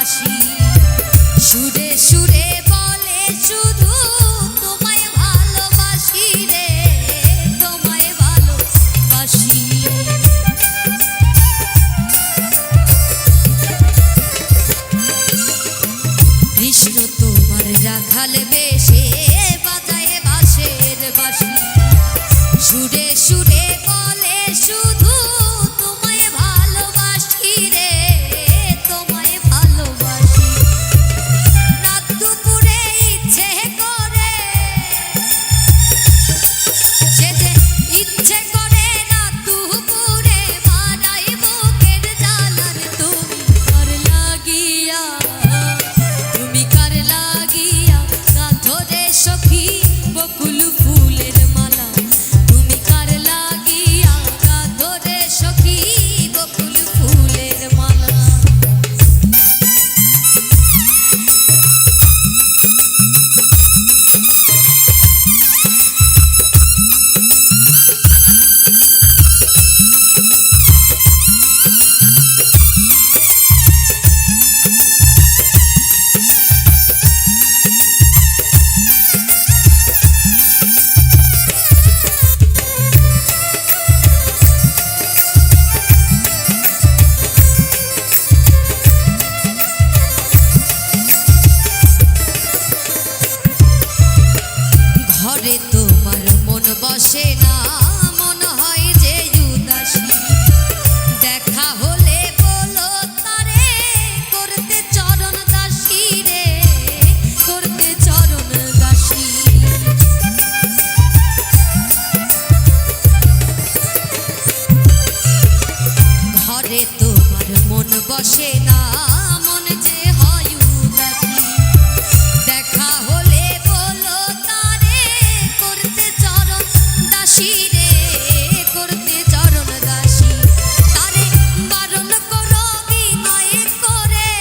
ভালোবাসি সুরে সুরে বলে শুধু তোমায় ভালোবাসি রে তোমায় ভালোবাসি কৃষ্ণ তোমার রাখাল বেশে বাজায় বাঁশের বাঁশি সুরে সুরে বলে শুধু তোমায় ভালোবাসি রে তোমায় ভালোবাসি রাত দুপুরে ইচ্ছে করে যেতে ইচ্ছে করে রাত দুপুরে মারাই বুকের জ্বালার তুমি কার লাগিয়া গাঁথো রে সখী বকুল ফুলের মালা তুমি কার লাগিয়া গাঁথো রে সখী বকুল ফুলের মালা ঘরে তোমার মন বসে না মন হয় যে উদাসী দেখা হলে বলো তারে করতে চরণ দাসী রে করতে চরণ দাসী ঘরে তোমার মন বসে না মন যে হয় উদাসী দেখা হলে বলো তারে করতে চরণ দাসী রে করতে চরণ দাসী তারে বারণ করো বিনয় করে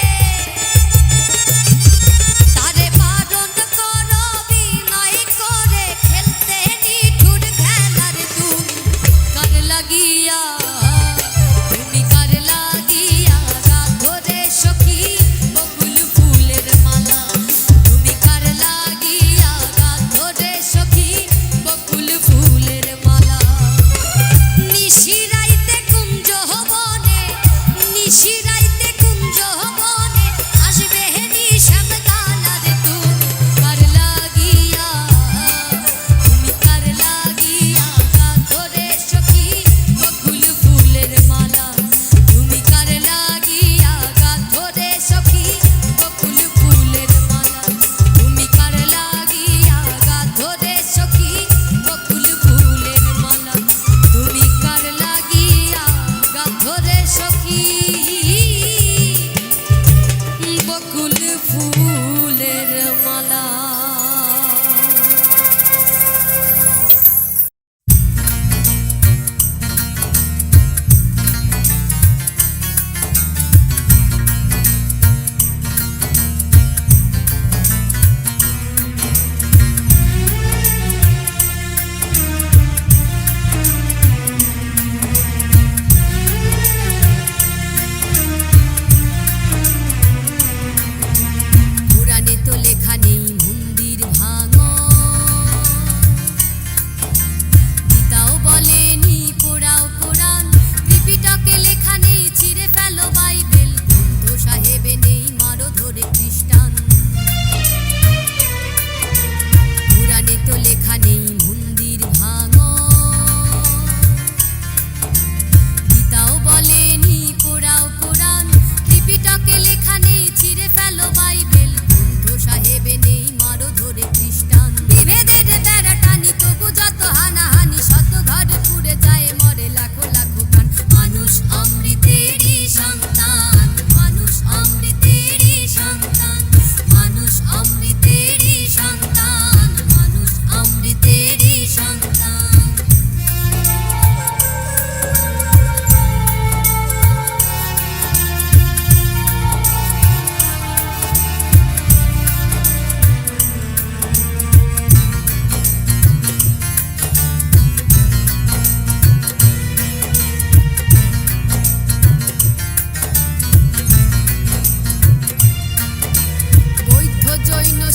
তারে বারণ করো বিনয় করে খেলতে নিঠুর খেলার তুমি কার লাগিয়া গাঁথো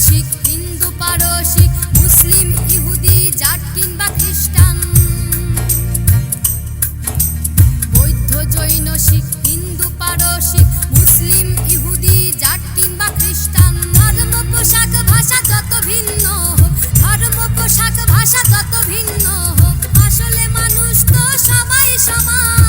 শিখ হিন্দু পারসিক মুসলিম ইহুদি জাট কিংবা খ্রিস্টান, বৌদ্ধ জৈন শিখ হিন্দু পারসিক মুসলিম ইহুদি জাট কিংবা খ্রিস্টান, ধর্ম পোশাক ভাষা যত ভিন্ন হোক, ধর্ম পোশাক ভাষা যত ভিন্ন হোক, আসলে মানুষ তো সবাই সমান।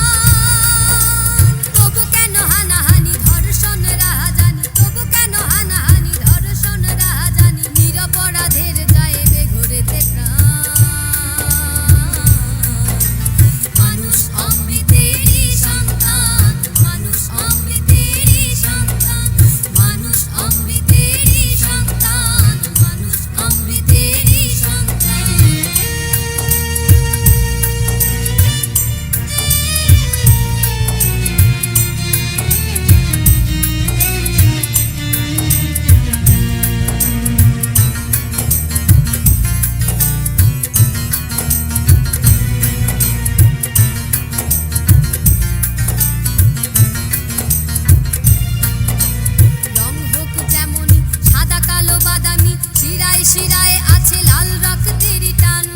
তবু কেন হানাহানি ধর্ষণ রাহাজানি, তবু কেন হানাহানি ধর্ষণ রাহাজানি, নিরপরাধের যায় বেঘোরেতে প্রাণ। মানুষ অমৃতেরই সন্তান, মানুষ অমৃতেরই সন্তান, মানুষ অমৃতেরই সন্তান, মানুষ অমৃতেরই সন্তান। রং হোক যেমনই সাদা কালো বাদামি, শিরায় শিরায় আছে লাল রক্তেরই টান।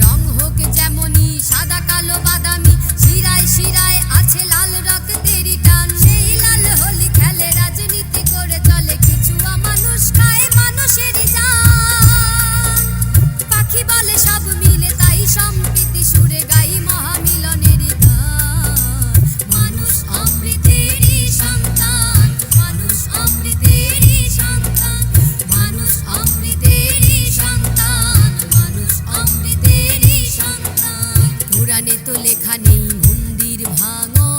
রং হোক যেমনই সাদা কালো বাদামি, শিরায় শিরায় আছে লাল রক্তেরই টান। সেই লাল হোলি খেলে রাজনীতি করে চলে, কিছু মানুষ খায় মানুষেরই জান। পাখি বলে সব মিলে তাই সম্প্রীতি সুরে গাই মহামিলনেরই গান। মানুষ অমৃতেরই সন্তান, মানুষ অমৃতেরই সন্তান, মানুষ অমৃতেরই সন্তান, মানুষ অমৃতেরই সন্তান। পুরাণে তো লেখা নেই মন্দির ভাঙো,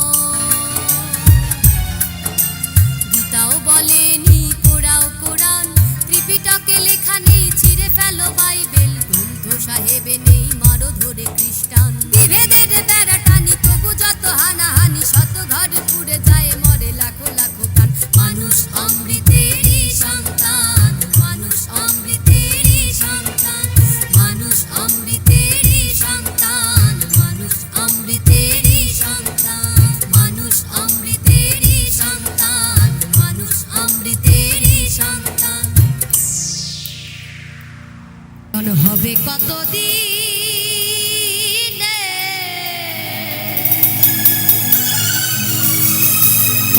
গীতাও বলেনি পোড়াও কোরআন, ত্রিপিটকে লেখা নেই ছিঁড়ে ফেলো বাইবেল, গ্রন্থ সাহেবে নেই মারো ধরে খ্রিস্টান। বিভেদের বেড়া টানি তবু যত হানাহানি, শত ঘর পুড়ে যায় মরে লাখো লাখো প্রাণ। মানুষ অমৃতেরই সন্তান, মানুষ অমৃতেরই সন্তান, মানুষ অমৃতেরই সন্তান, মানুষ অমৃতেরই সন্তান, মানুষ অমৃতেরই সন্তান, মানুষ অমৃতেরই সন্তান। হবে কতদিনে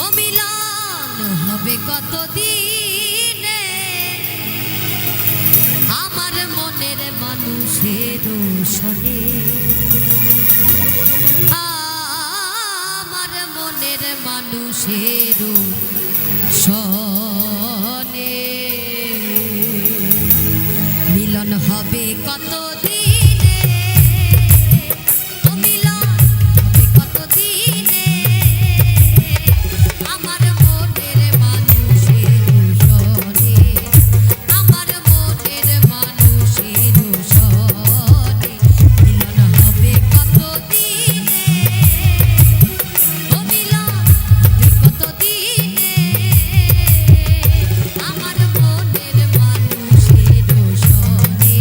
অমিলন হবে কতদিনে, আমার মনের মানুষের সনে, আমার মনের মানুষের সনে মিলন হবে কতদিনে, ও মিলন হবে কতদিনে, আমার মনের মানুষের সনে, আমার মনের মানুষের সনে মিলন হবে কতদিনে, ও মিলন হবে কতদিনে, আমার মনের মানুষের সনে,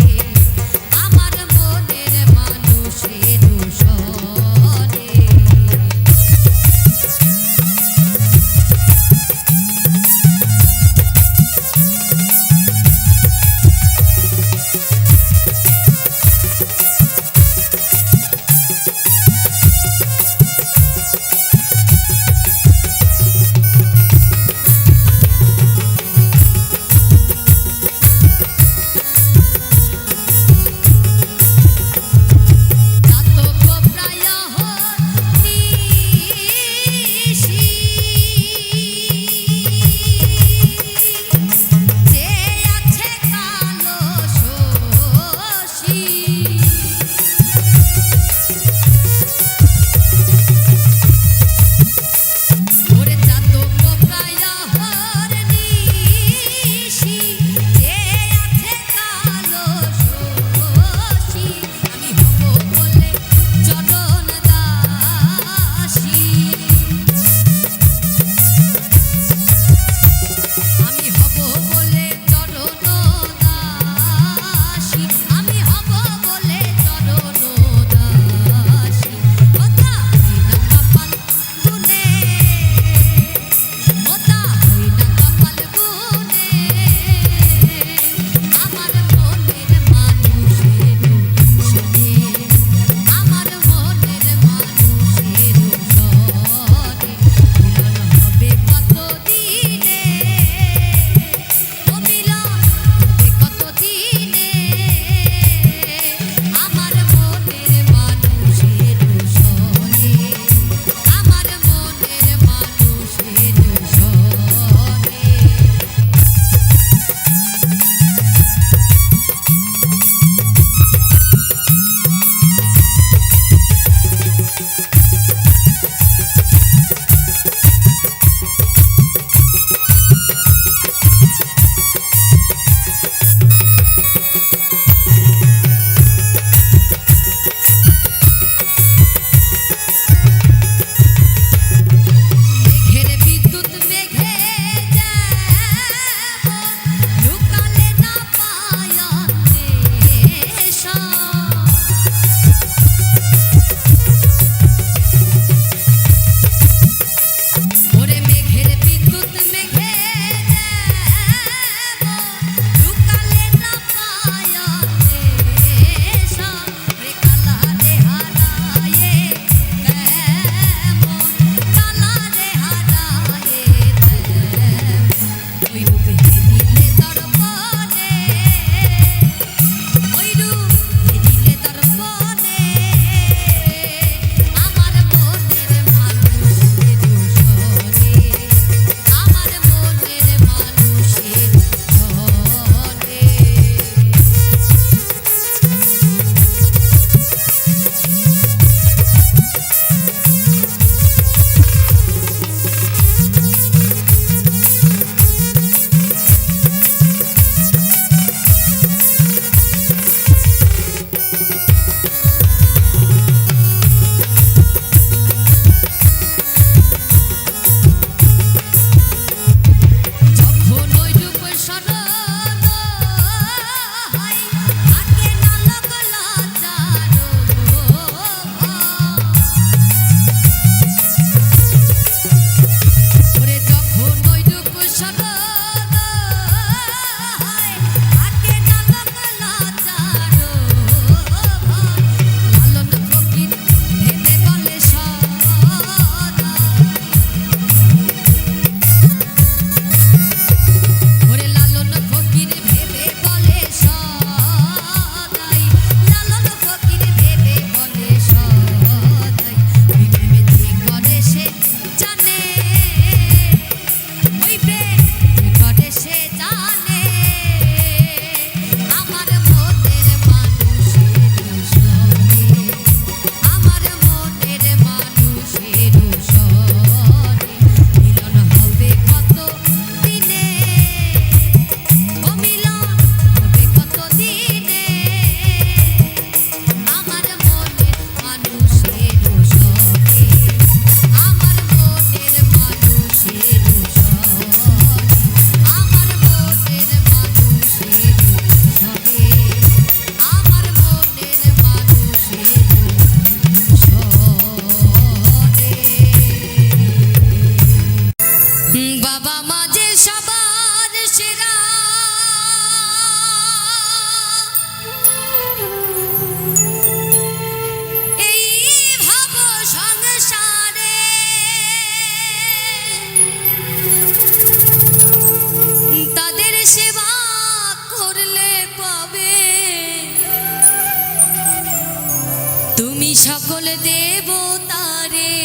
সকল দেবতারে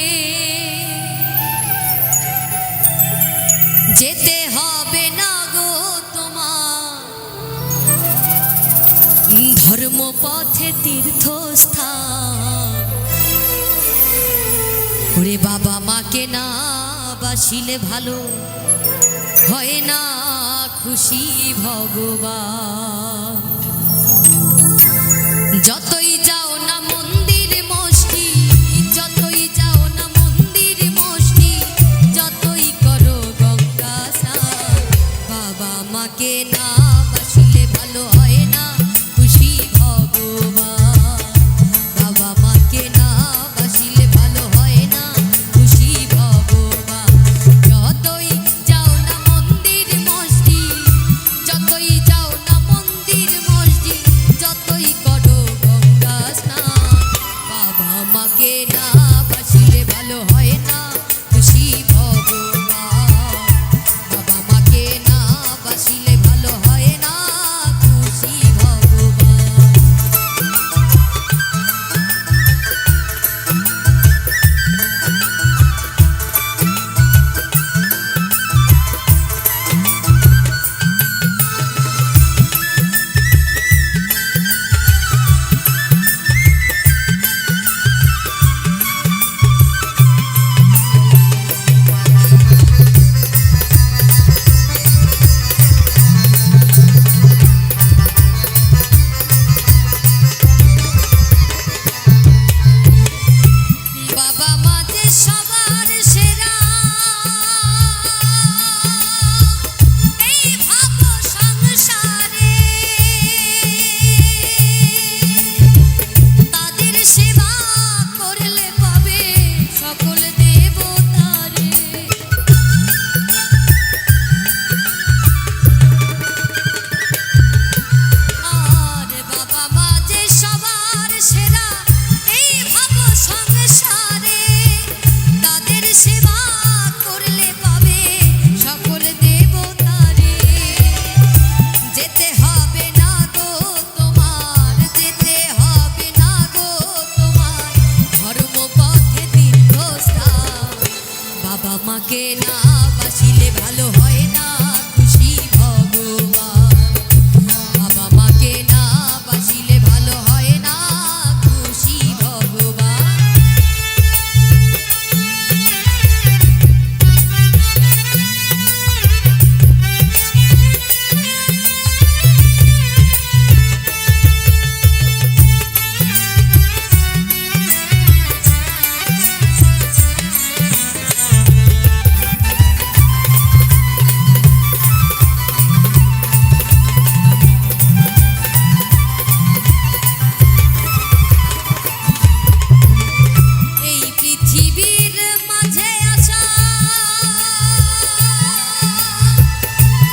যেতে হবে না গো তোমার ধর্মপথে তীর্থস্থান। ওরে বাবা মাকে না বাসিলে ভালো হয় না খুশি ভগবান। যতই যাও না মন্দির মসজিদ, যতই যাও না মন্দির মসজিদ, যতই করো গঙ্গা স্নান, বাবা মাকে না বাসিলে ভালো হয় না খুশি ভগবান। বাবা মাকে না বাসিলে ভালো হয় না খুশি ভগবান। যতই যাও না মন্দির মসজিদ, যতই যাও না মন্দির মসজিদ, যতই করো গঙ্গা স্নান, বাবা মাকে না বাসিলে ভালো হয় না খুশি ভগবান। বাবা মাকে না বাসিলে ভালো হয় না খুশি ভগবান। বাবা মা যে সবার সেরা, এই ভাব সংসারে তাদের সেবা করলে পাবে সকল দেবতারে। আর বাবা মা যে সবার সেরা, এই ভাব সংসারে তাদের সেবা করলে পাবে সকল দেবতারে। যেতে হবে না গো তোমার, যেতে হবে না গো তোমার ধর্মপথে তীর্থস্থান। বাবা মাকে না বাসিলে ভালো হয় না খুশি ভগবান। বাবা মাকে না বাসিলে ভালো হয় না খুশি ভগবান। এই পৃথিবীর মাঝে আসা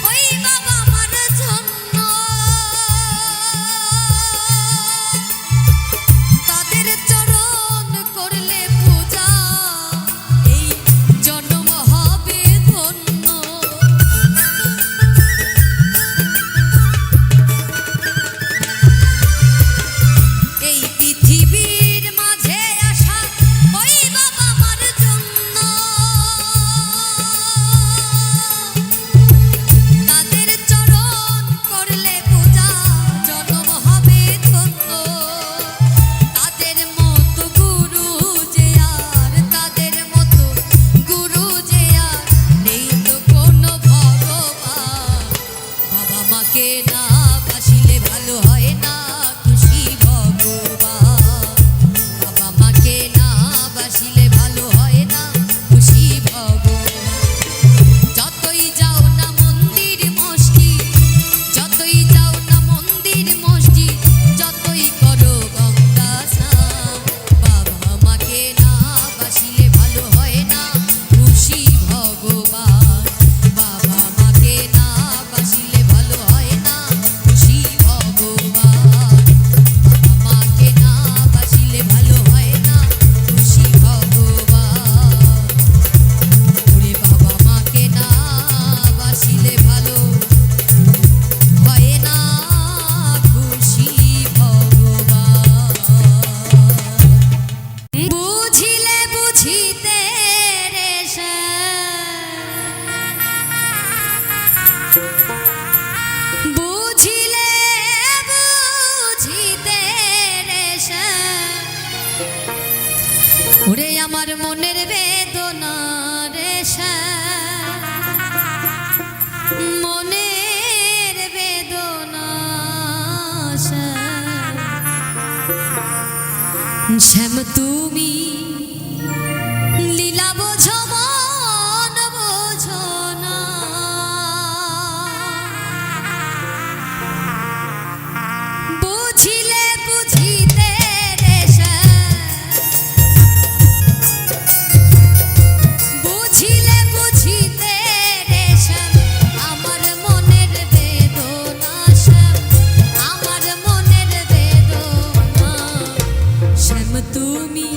ওই বাবা মার জন্য, তাদের চরণ করলে পূজা এই জন্ম হবে ধন্য। এই পৃথিবীর মাঝে আসা ওই বাবা মার জন্য, তাদের চরণ করলে পূজা জন্ম হবে ধন্য। তাদের মতো গুরু যে আর, তাদের মতো গুরু যে আর নেই তো কোনো ভগবান। বাবা মাকে না বাসিলে ভালো হয় না খুশি ভগবান। বাবা মাকে না বাসিলে ভালো হয় না খুশি ভগবান। যতই যাও না মন্দির মসজিদ, যতই যাও না মন্দির মসজিদ, যতই করো গঙ্গা স্নান, বাবা মাকে না বাসিলে ভালো হয় না খুশি ভগবান। বাবা মাকে না বাসিলে ভালো হয় না খুশি ভগবান। শ্যাম তুমি লীলা বোঝো মন বোঝো না, বুঝিলে বুঝিতে রে শ্যাম, বুঝিলে বুঝিতে রে শ্যাম, আমার মনের বেদনা শ্যাম, আমার মনের বেদনা। শ্যাম তুমি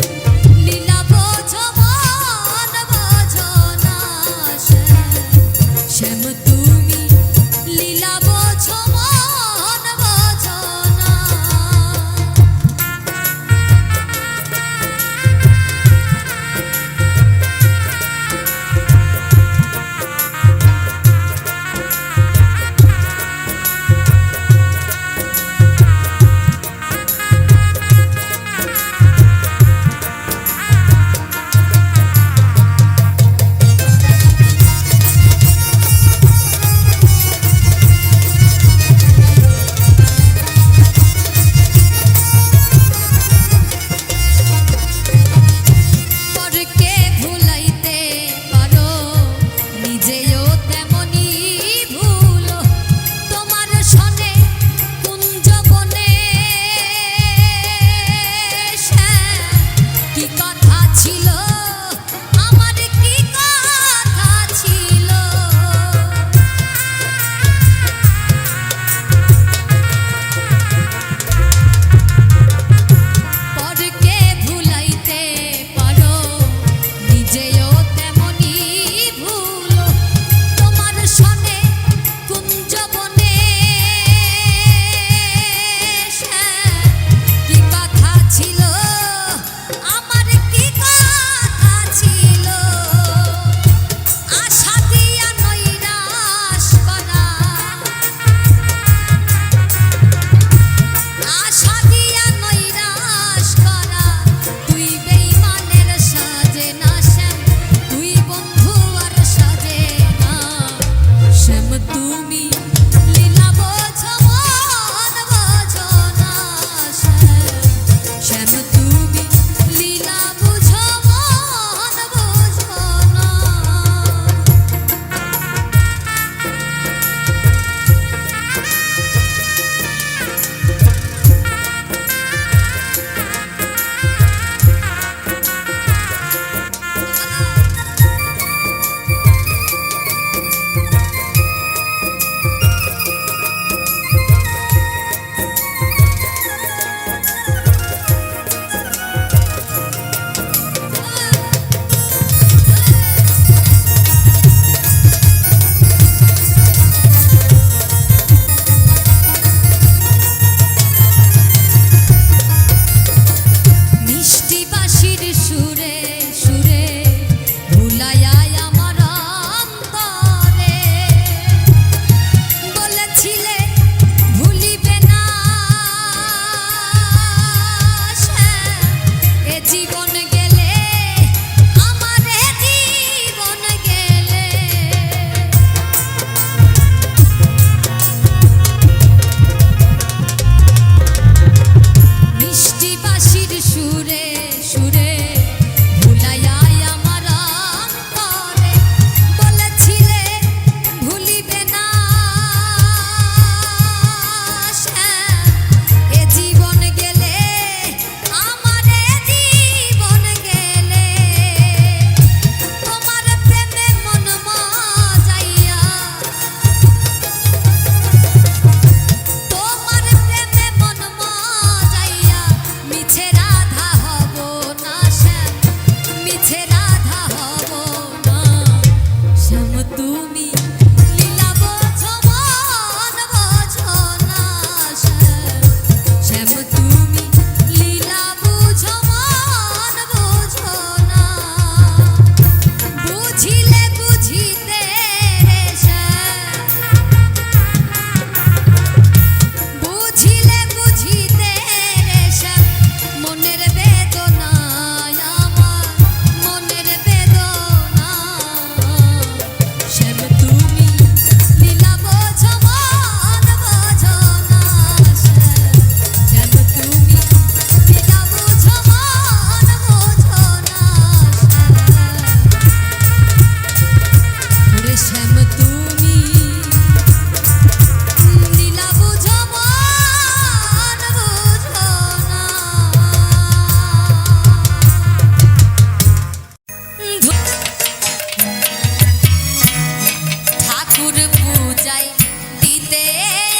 দিতে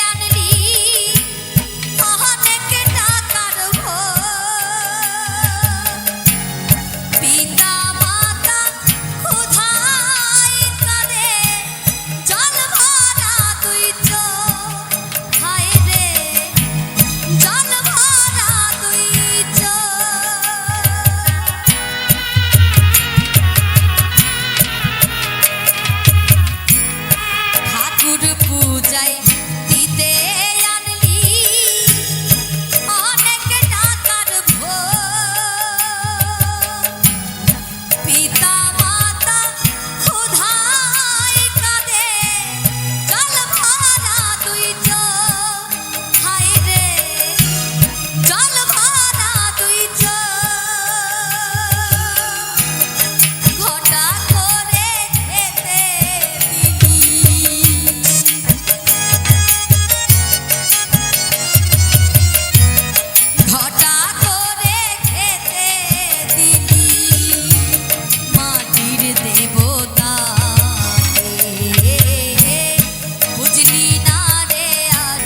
আনলি অনেক টাকার পিতা মাতা ক্ষুধায় কাঁদে জল ভরা দুই চোখ হায় রে জল ভরা দুই ঠাকুর পূজায় দিতে আনলি অনেক টাকার পিতা মাতা ক্ষুধায় কাঁদে জল ভরা দুই চোখ হায় রে জল ভরা দুই চোখ ঘটা করে খেতে দিলি ঘটা করে খেতে দিলি মাটির দেবতা বুঝলি না রে আর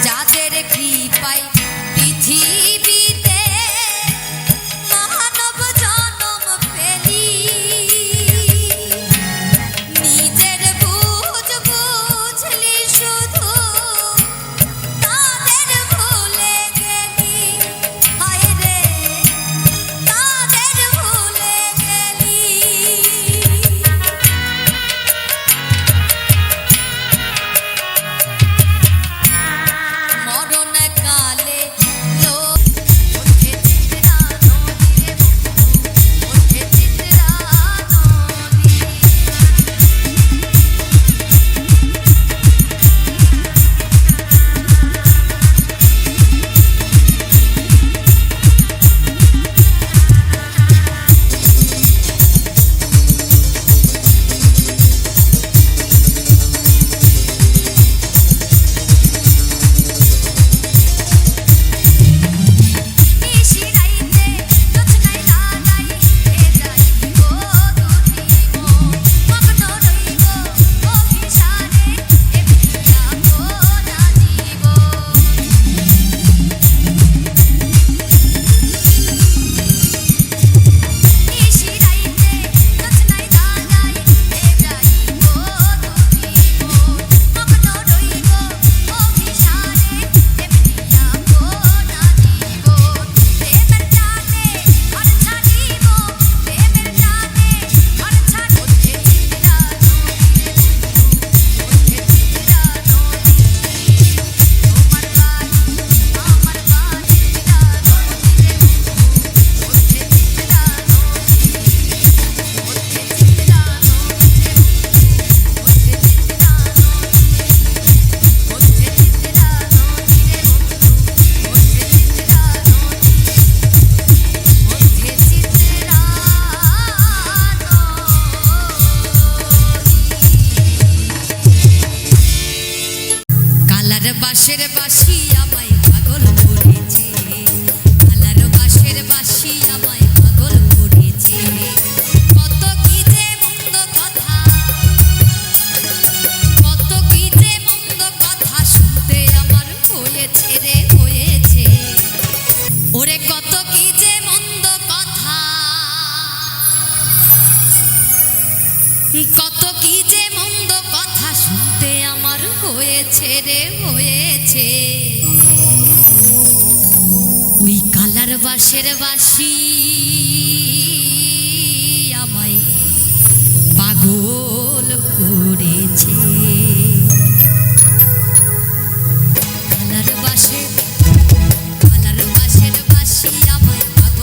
যাদের কৃপায় পৃথিবীতে মানব জনম পেলি নিজের বুঝলি শুধু তাদের ভুলে গেলি হায় রে তাদের ভুলে গেলি মরণ কালে লোক ওঠে চিত্রা নদী রে বন্ধু ওঠে চিত্রা নদী নিশিরাইতে জোছনায় লাগাই এ যাইব দুটি মন মগ্ন রইব অভিসারে এমনি আপনা জীবন নিশিরাইতে জোছনায় লাগাই এ যাইব দুটি মন মগ্ন রইব অভিসারে এমনি আপনা জীবন প্রেমের টানে ঘর ছাড়িব প্রেমের টানে ঘর ছাড় ওঠে চিত্রা নদী রে বন্ধু ওঠে চিত্রা নদী তোমার বাড়ি আমার বাড়ি চিত্রা নদী রে বন্ধু ওঠে চিত্রা নদী ওঠে চিত্রা নদী রে বন্ধু ওঠে চিত্রা নদী ওঠে চিত্রা নদী রে বন্ধু ওঠে চিত্রা নদী ওঠে চিত্রা কালার বাঁশের বাঁশি আমায় পাগল করেছে কালার বাঁশের বাঁশি আমায় পাগল করেছে কত কি যে মন্দ কথা কত কি যে মন্দ কথা শুনতে আমার হয়েছে রে হয়েছে ওরে কত কি যে মন্দ কথা কত কি যে মন্দ কথা শুনতে আমার হয়েছে রে হয়েছে ওই কালার বাঁশের বাঁশি আমায় পাগল করেছে কালার বাঁশের বাঁশি আমায় পাগল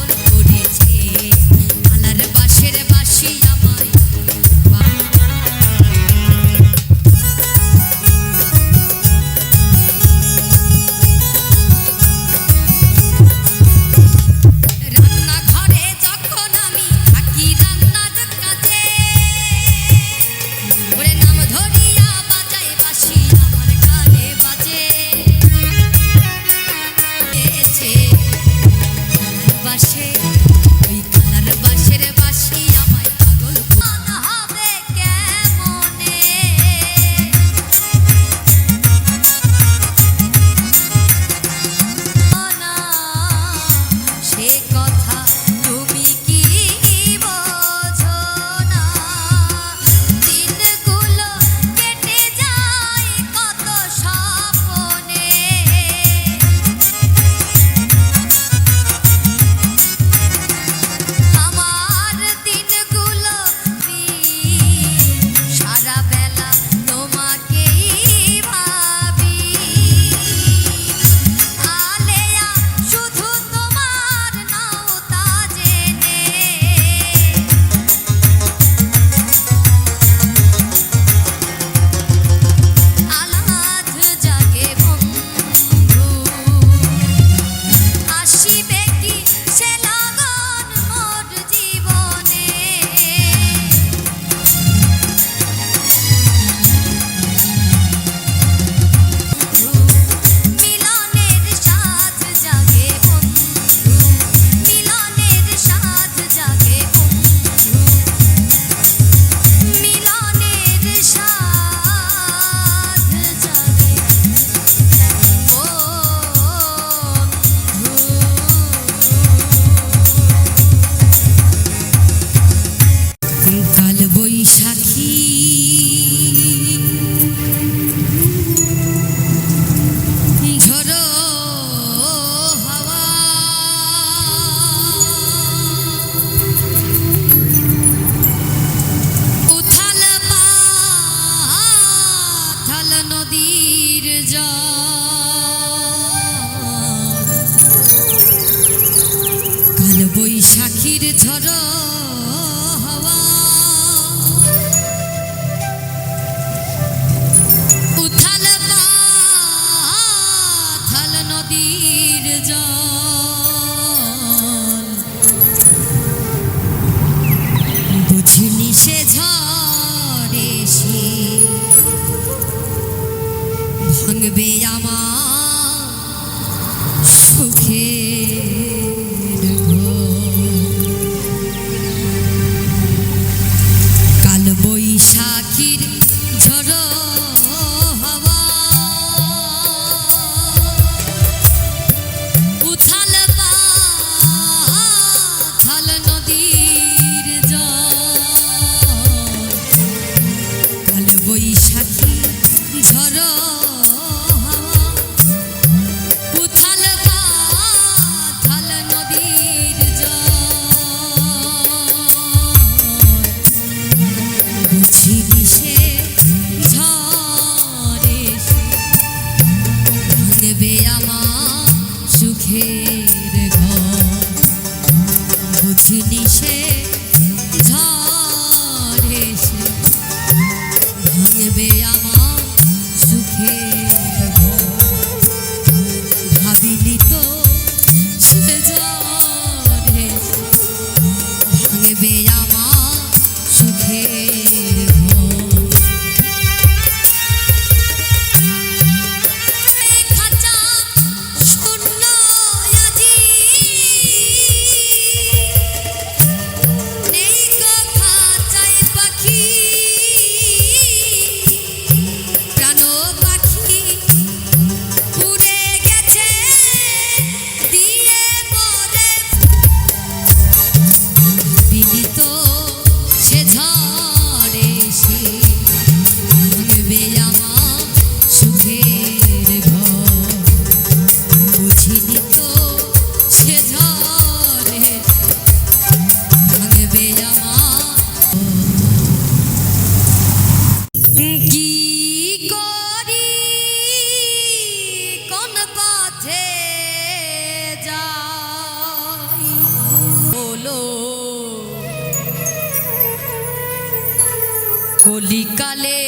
কাল বৈশাখীর ঝড় হাওয়া উথাল পাথাল নদীর জল বুঝিনি সে ঝড়ে সে ভাঙবে আমার সুখের কাল বৈশাখীর ঝড় হাওয়া উথাল পাথাল নদীর জল কাল বৈশাখী ঝড় সুখের ঘর বুঝিনি সে ঝড়ে সে ভাঙবে আমার সুখের ঘর ভাবিনি তো সে ঝড়ে ভাঙবে আমার সুখের ঘর কলিকালে